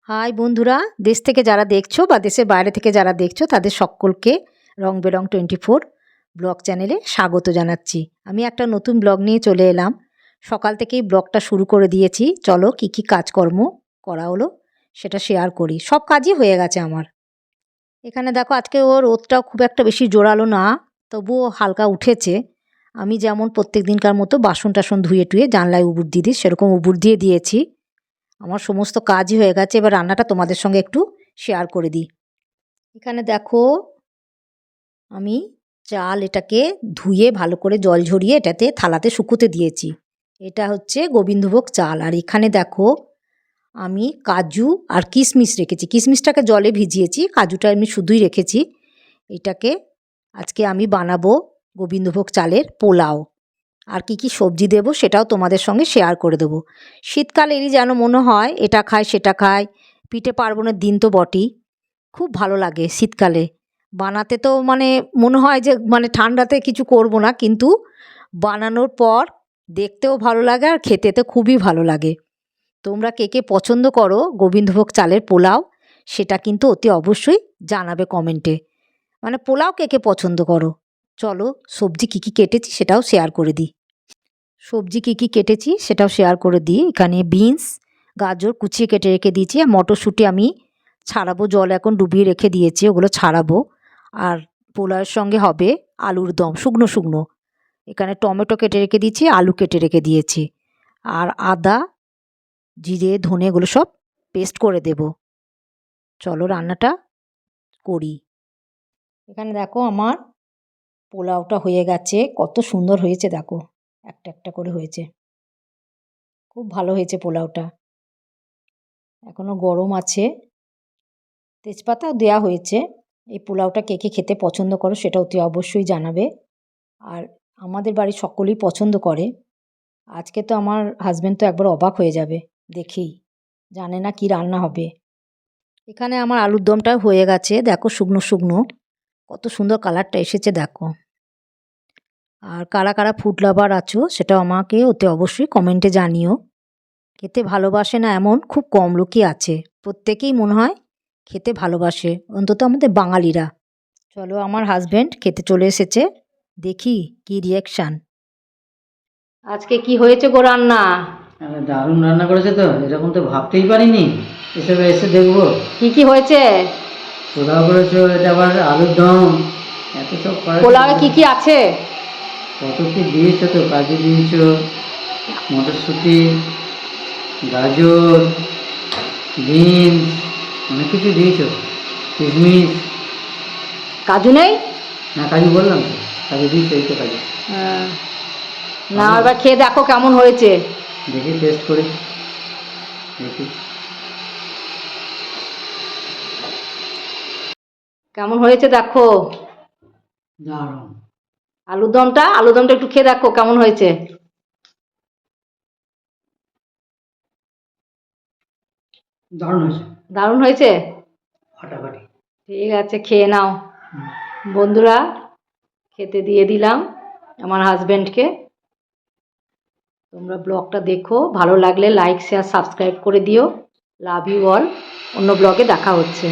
High বন্ধুরা, দেশ থেকে যারা দেখছো বা দেশের বাইরে থেকে যারা দেখছো তাদের সকলকে রং বেরং 24 ব্লগ চ্যানেলে স্বাগত জানাচ্ছি। আমি একটা নতুন ব্লগ নিয়ে চলে এলাম। সকাল থেকেই ব্লগটা শুরু করে দিয়েছি। চলো কি কি কাজকর্ম করা হলো সেটা শেয়ার করি। সব কাজই হয়ে গেছে আমার। এখানে দেখো আজকে ওর রোদটাও খুব একটা বেশি জোরালো না, তবুও হালকা উঠেছে। আমি যেমন প্রত্যেক দিনকার মতো বাসন টাসন ধুয়ে টুয়ে জানলায় উবুর দিয়ে দিই, সেরকম উবুর দিয়ে দিয়েছি। আমার সমস্ত কাজই হয়ে গেছে। এবার রান্নাটা তোমাদের সঙ্গে একটু শেয়ার করে দিই। এখানে দেখো আমি চাল এটাকে ধুয়ে ভালো করে জল ঝরিয়ে এটাতে থালাতে শুকোতে দিয়েছি। এটা হচ্ছে গোবিন্দভোগ চাল। আর এখানে দেখো আমি কাজু আর কিশমিশ রেখেছি। কিশমিশটাকে জলে ভিজিয়েছি, কাজুটা আমি শুধুই রেখেছি। এটাকে আজকে আমি বানাবো গোবিন্দভোগ চালের পোলাও। আর কি কি সবজি দেবো সেটাও তোমাদের সঙ্গে শেয়ার করে দেবো। শীতকালেরই যেন মনে হয় এটা খায় সেটা খায়। পিঠে পার্বণের দিন তো বটেই, খুব ভালো লাগে শীতকালে বানাতে। তো মনে হয় যে ঠান্ডাতে কিছু করব না, কিন্তু বানানোর পর দেখতেও ভালো লাগে আর খেতে তো খুবই ভালো লাগে। তোমরা কে কে পছন্দ করো গোবিন্দভোগ চালের পোলাও সেটা কিন্তু অতি অবশ্যই জানাবে কমেন্টে। পোলাও কে কে পছন্দ করো। চলো সবজি কী কী কেটেছি সেটাও শেয়ার করে দিই। সবজি কী কী কেটেছি সেটাও শেয়ার করে দিই। এখানে বিনস, গাজর কুচিয়ে কেটে রেখে দিয়েছি। আর মটরশুঁটি আমি ছাড়াবো, জল এখন ডুবিয়ে রেখে দিয়েছি, ওগুলো ছাড়াবো। আর পোলাওয়ের সঙ্গে হবে আলুর দম, শুকনো শুকনো। এখানে টমেটো কেটে রেখে দিয়েছি, আলু কেটে রেখে দিয়েছি। আর আদা, জিরে, ধনে এগুলো সব পেস্ট করে দেব। চলো রান্নাটা করি। এখানে দেখো আমার পোলাওটা হয়ে গেছে, কত সুন্দর হয়েছে দেখো, একটা একটা করে হয়েছে। খুব ভালো হয়েছে পোলাওটা, এখনও গরম আছে। তেজপাতাও দেওয়া হয়েছে। এই পোলাওটা কে কে খেতে পছন্দ করো সেটা অতি অবশ্যই জানাবে। আর আমাদের বাড়ির সকলেই পছন্দ করে। আজকে তো আমার হাজব্যান্ড তো একবার অবাক হয়ে যাবে দেখেই, জানে না কি রান্না হবে। এখানে আমার আলুর দমটা হয়ে গেছে, দেখো শুকনো শুকনো কত সুন্দর কালারটা এসেছে দেখো। আর কারা কারা ফুড লাভার আছো সেটাও আমাকে অতি অবশ্যই কমেন্টে জানিও। খেতে ভালোবাসে না এমন খুব কম লোকই আছে, প্রত্যেকেই মনে হয় খেতে ভালোবাসে, অন্তত আমাদের বাঙালিরা। চলো আমার হাজব্যান্ড খেতে চলে এসেছে, দেখি কি রিয়াকশান। আজকে কি হয়েছে গো রান্না? দারুণ রান্না করেছে তো, এরকম তো ভাবতেই পারিনি। এসবে এসে দেখবো কি কি হয়েছে? পোলাও করেছো, এটা আবার আলুর দম, এত সব পোলাওয়ে কি কি আছে? কত কি দিয়েছো তো, কাজু দিয়েছো, মটরশুঁটি, গাজর, বিনস, অনেক কিছু দিয়েছো, কিশমিশ। কাজু নেই? না কাজু বললাম তো, কাজু দিয়েছো, এই তো কাজু। না এবার খেয়ে দেখো কেমন হয়েছে। দেখি টেস্ট করে দেখি কেমন হয়েছে দেখো। দারুণ। আলুর দমটা একটু খেয়ে দেখো কেমন হয়েছে। দারুণ হয়েছে। দারুণ হয়েছে? ফাটাফাটি। ঠিক আছে, খেয়ে নাও। বন্ধুরা খেতে দিয়ে দিলাম আমার হাজব্যান্ডকে। তোমরা ব্লগটা দেখো, ভালো লাগলে লাইক শেয়ার সাবস্ক্রাইব করে দিও। Love you all. অন্য ব্লগে দেখা হচ্ছে।